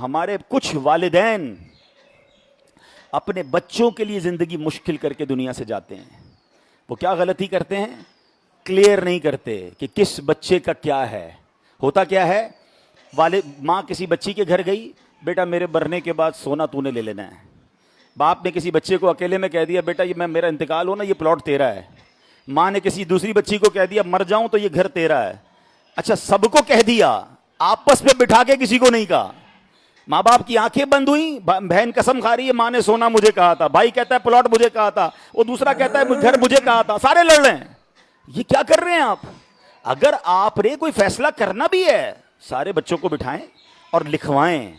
ہمارے کچھ والدین اپنے بچوں کے لیے زندگی مشکل کر کے دنیا سے جاتے ہیں. وہ کیا غلطی کرتے ہیں؟ کلیئر نہیں کرتے کہ کس بچے کا کیا ہے. ہوتا کیا ہے، ماں کسی بچی کے گھر گئی، بیٹا میرے مرنے کے بعد سونا تو نے لے لینا ہے. باپ نے کسی بچے کو اکیلے میں کہہ دیا، بیٹا یہ میرا انتقال ہو نا یہ پلاٹ تیرا ہے. ماں نے کسی دوسری بچی کو کہہ دیا، مر جاؤں تو یہ گھر تیرا ہے. اچھا سب کو کہہ دیا، آپس میں بٹھا کے کسی کو نہیں کہا. ماں باپ کی آنکھیں بند ہوئی، بہن قسم کھا رہی ہے ماں نے سونا مجھے کہا تھا، بھائی کہتا ہے پلاٹ مجھے کہا تھا، وہ دوسرا کہتا ہے گھر مجھے کہا تھا، سارے لڑ رہے ہیں. یہ کیا کر رہے ہیں آپ؟ اگر آپ نے کوئی فیصلہ کرنا بھی ہے، سارے بچوں کو بٹھائیں اور لکھوائیں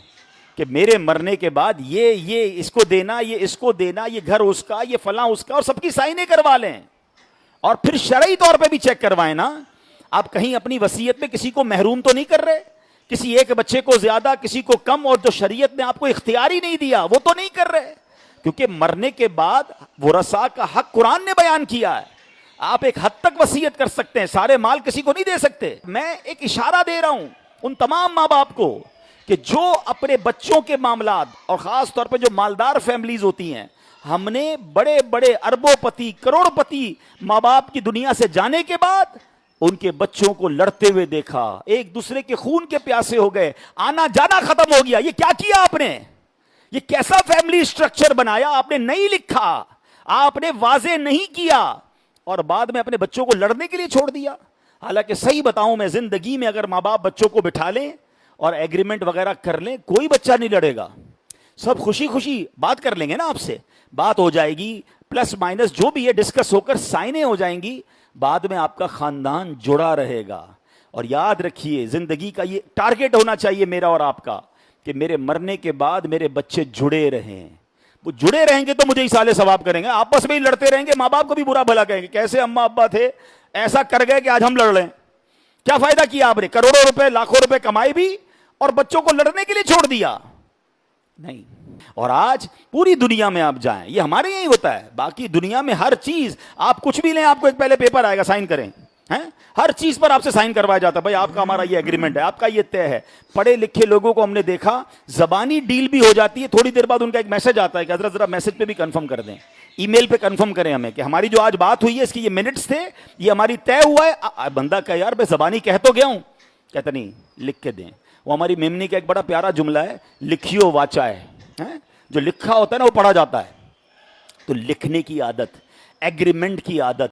کہ میرے مرنے کے بعد یہ اس کو دینا، یہ اس کو دینا، یہ گھر اس کا، یہ فلاں اس کا، اور سب کی سائنیں کروا لیں. اور پھر شرعی طور پہ بھی چیک کروائیں نا. آپ کہیں اپنی وصیت میں کسی کو محروم تو نہیں کر رہے، کسی ایک بچے کو زیادہ کسی کو کم، اور جو شریعت نے آپ کو اختیار ہی نہیں دیا وہ تو نہیں کر رہے. کیونکہ مرنے کے بعد ورثاء کا حق قرآن نے بیان کیا ہے. آپ ایک حد تک وصیت کر سکتے ہیں، سارے مال کسی کو نہیں دے سکتے. میں ایک اشارہ دے رہا ہوں ان تمام ماں باپ کو کہ جو اپنے بچوں کے معاملات، اور خاص طور پہ جو مالدار فیملیز ہوتی ہیں، ہم نے بڑے بڑے اربوں پتی کروڑ پتی ماں باپ کی دنیا سے جانے کے بعد ان کے بچوں کو لڑتے ہوئے دیکھا، ایک دوسرے کے خون کے پیاسے ہو گئے، آنا جانا ختم ہو گیا. یہ کیا کیا آپ نے؟ یہ کیسا فیملی سٹرکچر بنایا؟ آپ نے نہیں لکھا، آپ نے واضح نہیں کیا، اور بعد میں اپنے بچوں کو لڑنے کے لیے چھوڑ دیا. حالانکہ صحیح بتاؤں میں، زندگی میں اگر ماں باپ بچوں کو بٹھا لیں اور ایگریمنٹ وغیرہ کر لیں، کوئی بچہ نہیں لڑے گا. سب خوشی خوشی بات کر لیں گے نا، آپ سے بات ہو جائے گی، پلس مائنس جو بھی ہے ڈسکس ہو کر سائنیں ہو جائیں گی. بعد میں آپ کا خاندان جڑا رہے گا. اور یاد رکھیے، زندگی کا یہ ٹارگٹ ہونا چاہیے میرا اور آپ کا، کہ میرے مرنے کے بعد میرے بچے جڑے رہیں. وہ جڑے رہیں گے تو مجھے اصالے ثواب کریں گے. آپس میں ہی لڑتے رہیں گے، ماں باپ کو بھی برا بھلا کہیں گے، کیسے اماں ابا تھے ایسا کر گئے کہ آج ہم لڑ رہے ہیں. کیا فائدہ کیا آپ نے؟ کروڑوں روپے لاکھوں روپے کمائے بھی اور بچوں کو لڑنے کے لیے چھوڑ دیا. نہیں. اور آج پوری دنیا میں آپ جائیں، یہ ہمارے یہی ہوتا ہے. باقی دنیا میں ہر چیز، آپ کچھ بھی لیں آپ کو ایک پہلے پیپر آئے گا، سائن کریں. ہر چیز پر آپ سے سائن کروایا جاتا ہے، بھائی آپ کا ہمارا یہ ایگریمنٹ ہے، آپ کا یہ طے ہے. پڑھے لکھے لوگوں کو ہم نے دیکھا زبانی ڈیل بھی ہو جاتی ہے، تھوڑی دیر بعد ان کا ایک میسج آتا ہے کہ حضرت ذرا میسج پہ بھی کنفرم کر دیں، ای میل پہ کنفرم کریں ہمیں کہ ہماری جو آج بات ہوئی ہے اس کی یہ منٹس تھے، یہ ہماری طے ہوا ہے. بندہ کہ یار میں زبانی کہہ تو گیا ہوں، کہتا نہیں لکھ کے دیں. وہ ہماری میمنی کا ایک بڑا پیارا جملہ ہے، لکھیو واچا ہے. جو لکھا ہوتا ہے نا وہ پڑھا جاتا ہے. تو لکھنے کی عادت، ایگریمنٹ کی عادت